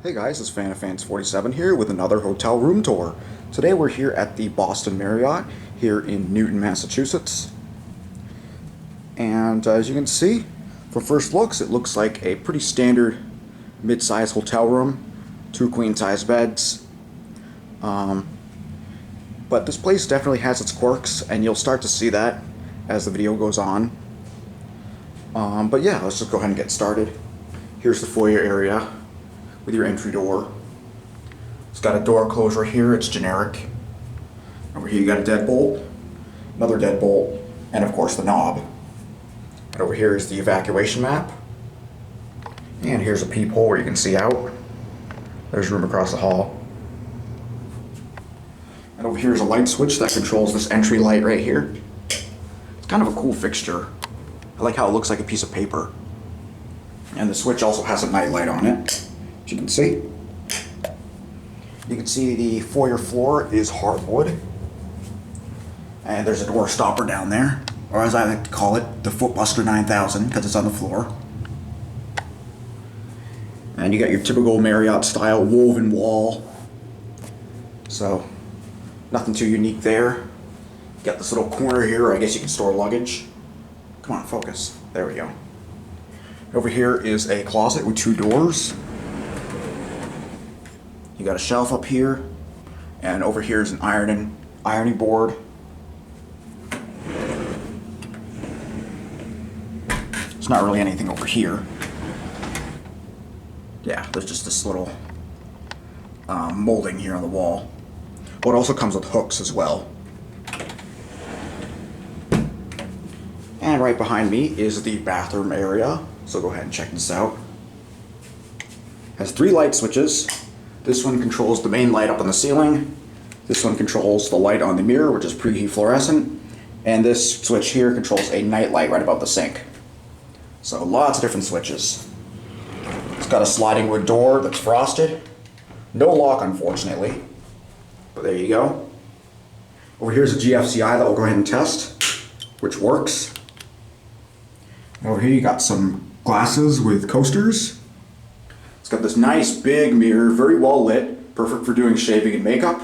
Hey guys, it's FanofFans47 here with another hotel room tour. Today we're here at the Boston Marriott here in Newton, Massachusetts. And as you can see, from first looks, it looks like a pretty standard mid-size hotel room, 2 queen-size beds. But this place definitely has its quirks, and you'll start to see that as the video goes on. But yeah, let's just go ahead and get started. Here's the foyer area with your entry door. It's got a door closure here, it's generic. Over here you got a deadbolt, another deadbolt, and of course the knob. And over here is the evacuation map. And here's a peephole where you can see out. There's room across the hall. And over here is a light switch that controls this entry light right here. It's kind of a cool fixture. I like how it looks like a piece of paper. And the switch also has a night light on it. You can see. You can see the foyer floor is hardwood. And there's a door stopper down there, or as I like to call it, the Footbuster 9000, because it's on the floor. And you got your typical Marriott style woven wall. So, nothing too unique there. You got this little corner here, I guess you can store luggage. Come on, focus. There we go. Over here is a closet with 2 doors. You got a shelf up here, and over here is an ironing board. There's not really anything over here. Yeah, there's just this little molding here on the wall. Oh, it also comes with hooks as well. And right behind me is the bathroom area, so go ahead and check this out. Has 3 light switches. This one controls the main light up on the ceiling. This one controls the light on the mirror, which is preheat fluorescent. And this switch here controls a night light right above the sink. So lots of different switches. It's got a sliding wood door that's frosted. No lock, unfortunately. But there you go. Over here's a GFCI that we'll go ahead and test, which works. Over here you got some glasses with coasters. It's got this nice big mirror, very well lit, perfect for doing shaving and makeup.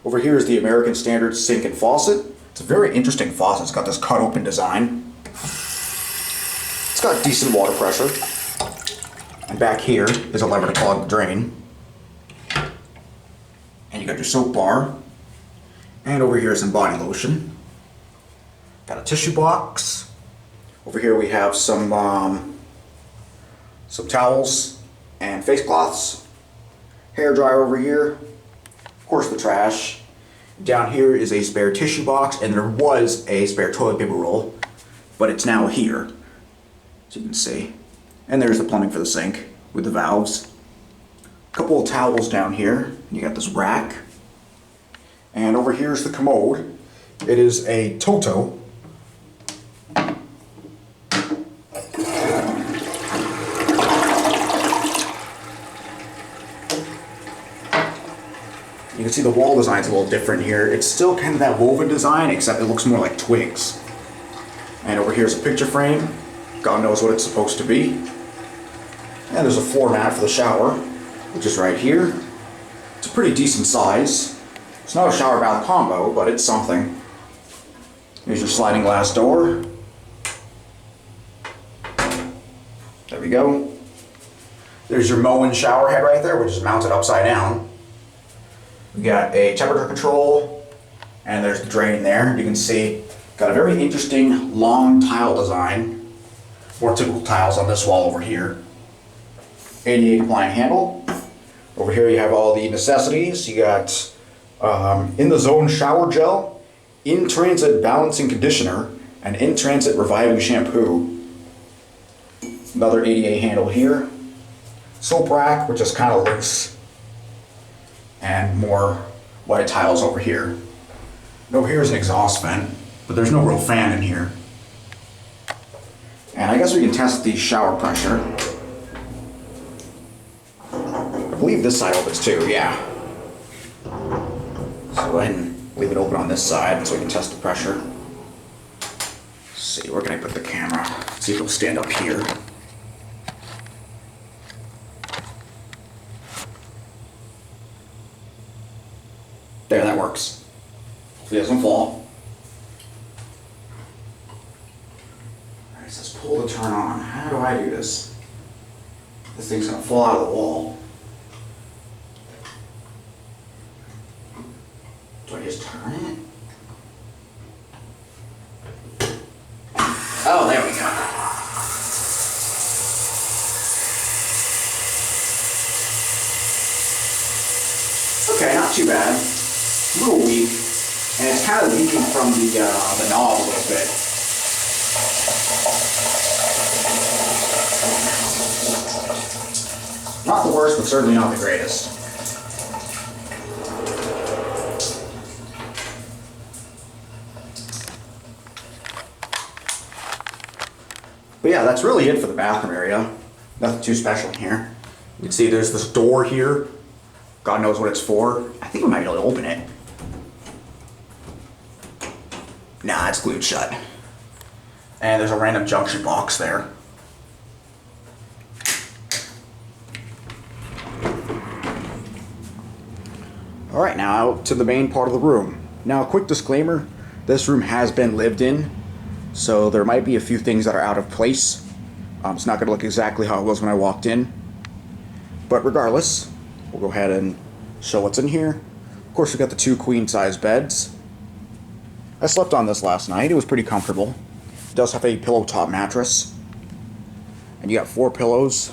Over here is the American Standard sink and faucet. It's a very interesting faucet. It's got this cut open design. It's got decent water pressure. And back here is a lever to clog the drain. And you got your soap bar. And over here is some body lotion. Got a tissue box. Over here we have some towels and face cloths. Hair dryer over here. Of course the trash. Down here is a spare tissue box, and there was a spare toilet paper roll, but it's now here, as you can see. And there's the plumbing for the sink with the valves. A couple of towels down here. You got this rack. And over here is the commode. It is a Toto. You can see the wall design's a little different here. It's still kind of that woven design, except it looks more like twigs. And over here's a picture frame. God knows what it's supposed to be. And there's a floor mat for the shower, which is right here. It's a pretty decent size. It's not a shower bath combo, but it's something. Here's your sliding glass door. There we go. There's your Moen shower head right there, which is mounted upside down. We got a temperature control, and there's the drain there. You can see, got a very interesting long tile design. More typical tiles on this wall over here. 88 compliant handle. Over here you have all the necessities. You got in the zone shower gel, in transit balancing conditioner, and in transit reviving shampoo. Another 88 handle here. Soap rack, which is kind of loose. And more white tiles over here. And over here is an exhaust vent, but there's no real fan in here. And I guess we can test the shower pressure. I believe this side opens too, yeah. So go ahead and leave it open on this side so we can test the pressure. Let's see, where can I put the camera? See if it'll stand up here. There, that works. Hopefully it doesn't fall. Alright, it says pull to turn on. How do I do this? This thing's gonna fall out of the wall. Do I just turn it? Oh, there we go. Okay, not too bad. A little weak, and it's kind of leaking from the knob a little bit. Not the worst, but certainly not the greatest. But yeah, that's really it for the bathroom area. Nothing too special in here. You can see there's this door here. God knows what it's for. I think we might be able to open it. Nah, it's glued shut. And there's a random junction box there. Alright, now out to the main part of the room. Now, a quick disclaimer, this room has been lived in, so there might be a few things that are out of place. It's not going to look exactly how it was when I walked in. But regardless, we'll go ahead and show what's in here. Of course, we've got the 2 queen-size beds. I slept on this last night. It was pretty comfortable. It does have a pillow top mattress. And you got 4 pillows.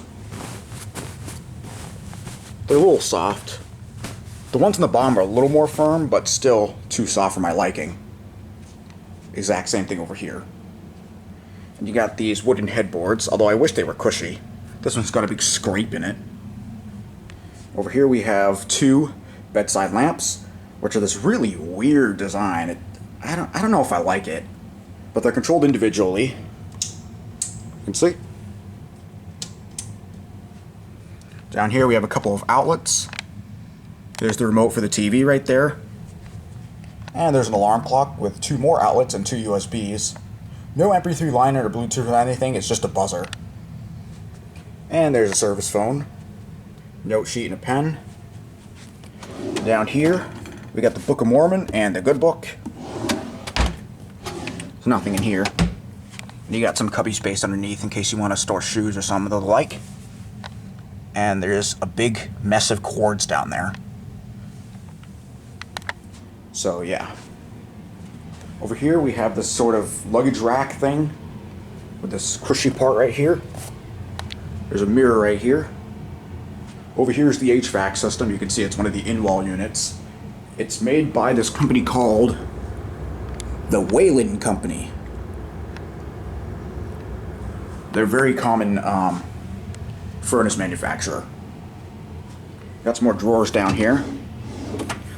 They're a little soft. The ones on the bottom are a little more firm, but still too soft for my liking. Exact same thing over here. And you got these wooden headboards, although I wish they were cushy. This one's got a big scrape in it. Over here we have 2 bedside lamps, which are this really weird design. I don't know if I like it, but they're controlled individually. You can see. Down here we have a couple of outlets. There's the remote for the TV right there. And there's an alarm clock with 2 more outlets and 2 USBs. No MP3 liner or Bluetooth or anything, it's just a buzzer. And there's a service phone. Note sheet and a pen. Down here, we got the Book of Mormon and the Good Book. There's nothing in here. And you got some cubby space underneath in case you want to store shoes or something of the like. And there's a big mess of cords down there. So yeah. Over here we have this sort of luggage rack thing with this cushy part right here. There's a mirror right here. Over here is the HVAC system. You can see it's one of the in-wall units. It's made by this company called the Wayland Company. They're a very common furnace manufacturer. Got some more drawers down here.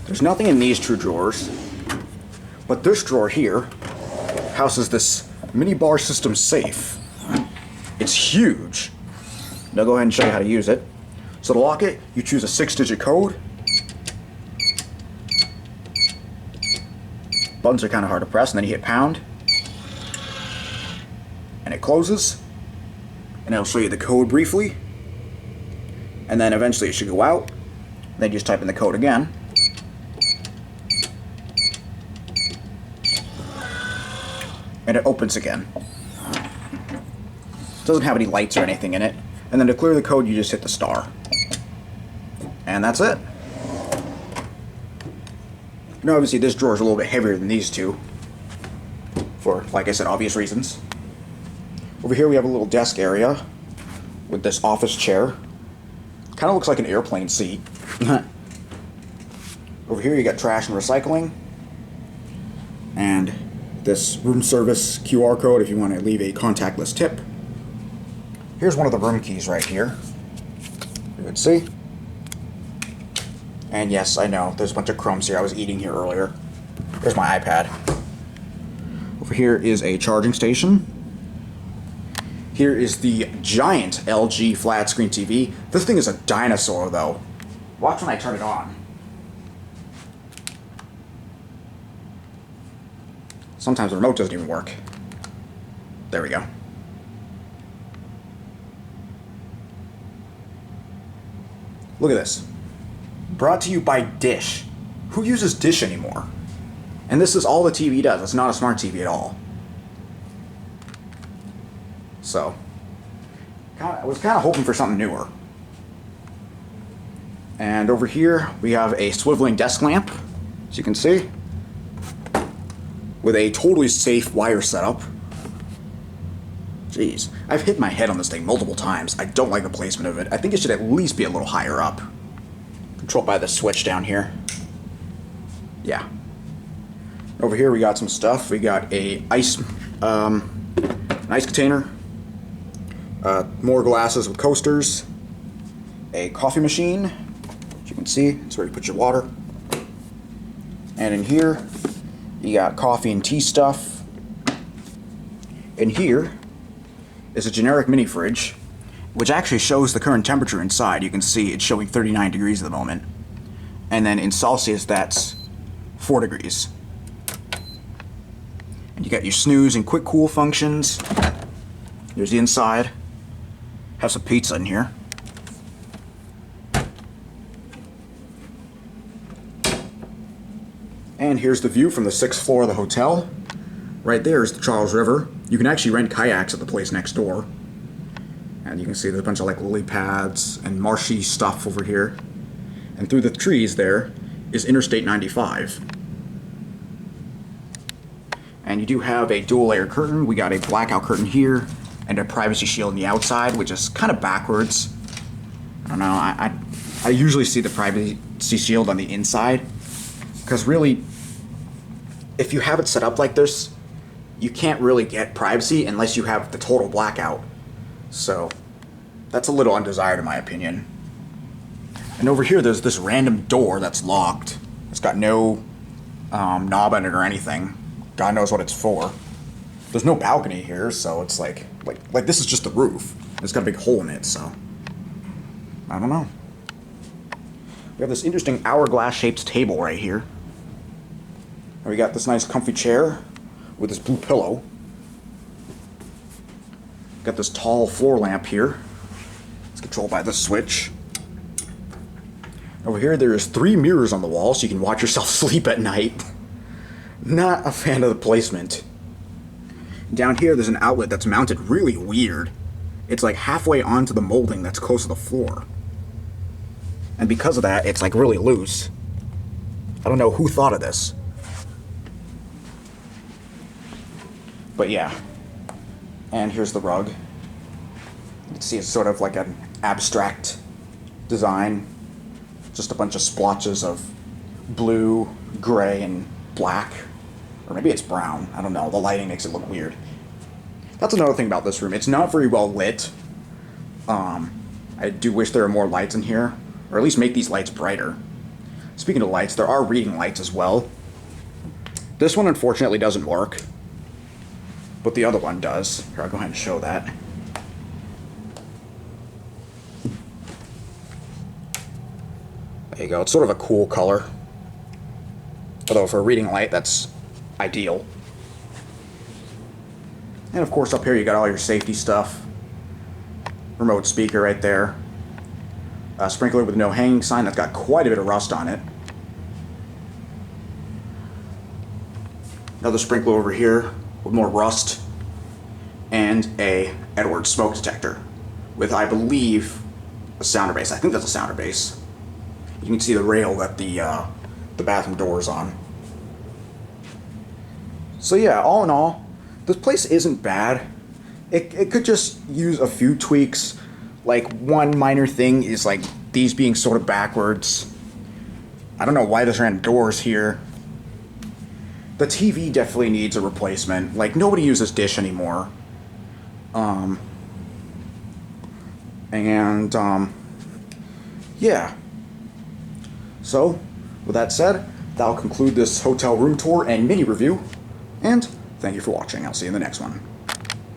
There's nothing in these 2 drawers, but this drawer here houses this mini bar system safe. It's huge. Now go ahead and show you how to use it. So to lock it, you choose a 6-digit code. Buttons are kind of hard to press, and then you hit pound. And it closes. And it'll show you the code briefly. And then eventually it should go out. Then you just type in the code again. And it opens again. It doesn't have any lights or anything in it. And then to clear the code, you just hit the star. And that's it. Now obviously this drawer is a little bit heavier than these 2. For, like I said, obvious reasons. Over here we have a little desk area with this office chair. Kind of looks like an airplane seat. Over here you got trash and recycling. And this room service QR code if you want to leave a contactless tip. Here's one of the room keys right here. You can see. And yes, I know, there's a bunch of crumbs here. I was eating here earlier. There's my iPad. Over here is a charging station. Here is the giant LG flat screen TV. This thing is a dinosaur though. Watch when I turn it on. Sometimes the remote doesn't even work. There we go. Look at this. Brought to you by Dish. Who uses Dish anymore? And this is all the TV does. It's not a smart TV at all. So, I was kind of hoping for something newer. And over here, we have a swiveling desk lamp, as you can see, with a totally safe wire setup. Jeez, I've hit my head on this thing multiple times. I don't like the placement of it. I think it should at least be a little higher up. Controlled by the switch down here. Yeah. Over here we got some stuff. We got a ice container, more glasses with coasters, a coffee machine, as you can see, it's where you put your water. And in here, you got coffee and tea stuff. In here is a generic mini fridge, which actually shows the current temperature inside. You can see it's showing 39 degrees at the moment. And then in Celsius, that's 4 degrees. And you got your snooze and quick cool functions. Here's the inside. Have some pizza in here. And here's the view from the 6th floor of the hotel. Right there is the Charles River. You can actually rent kayaks at the place next door. And you can see there's a bunch of like lily pads and marshy stuff over here. And through the trees there is Interstate 95. And you do have a dual layer curtain. We got a blackout curtain here and a privacy shield on the outside, which is kind of backwards. I don't know, I usually see the privacy shield on the inside, because really, if you have it set up like this, you can't really get privacy unless you have the total blackout. So that's a little undesired in my opinion. And over here there's this random door that's locked. It's got no knob on it or anything. God knows what it's for. There's no balcony here, so it's like this is just the roof. It's got a big hole in it, so I don't know. We have this interesting hourglass-shaped table right here. And we got this nice comfy chair with this blue pillow. Got this tall floor lamp here. It's controlled by the switch. Over here there's 3 mirrors on the wall so you can watch yourself sleep at night. Not a fan of the placement. Down here there's an outlet that's mounted really weird. It's like halfway onto the molding that's close to the floor. And because of that, it's like really loose. I don't know who thought of this. But yeah. And here's the rug. You can see it's sort of like an abstract design. Just a bunch of splotches of blue, gray, and black. Or maybe it's brown. I don't know. The lighting makes it look weird. That's another thing about this room. It's not very well lit. I do wish there were more lights in here. Or at least make these lights brighter. Speaking of lights, there are reading lights as well. This one unfortunately doesn't work. But the other one does. Here, I'll go ahead and show that. There you go. It's sort of a cool color. Although for a reading light, that's ideal. And of course up here you got all your safety stuff. Remote speaker right there. A sprinkler with no hanging sign that's got quite a bit of rust on it. Another sprinkler over here with more rust. And a Edwards smoke detector with, I believe, a sounder base. I think that's a sounder base. You can see the rail that the bathroom door is on. So yeah, all in all, this place isn't bad. It could just use a few tweaks. Like, one minor thing is like these being sort of backwards. I don't know why there's random doors here. The TV definitely needs a replacement. Like, nobody uses Dish anymore. Yeah. So, with that said, that'll conclude this hotel room tour and mini review. And thank you for watching. I'll see you in the next one.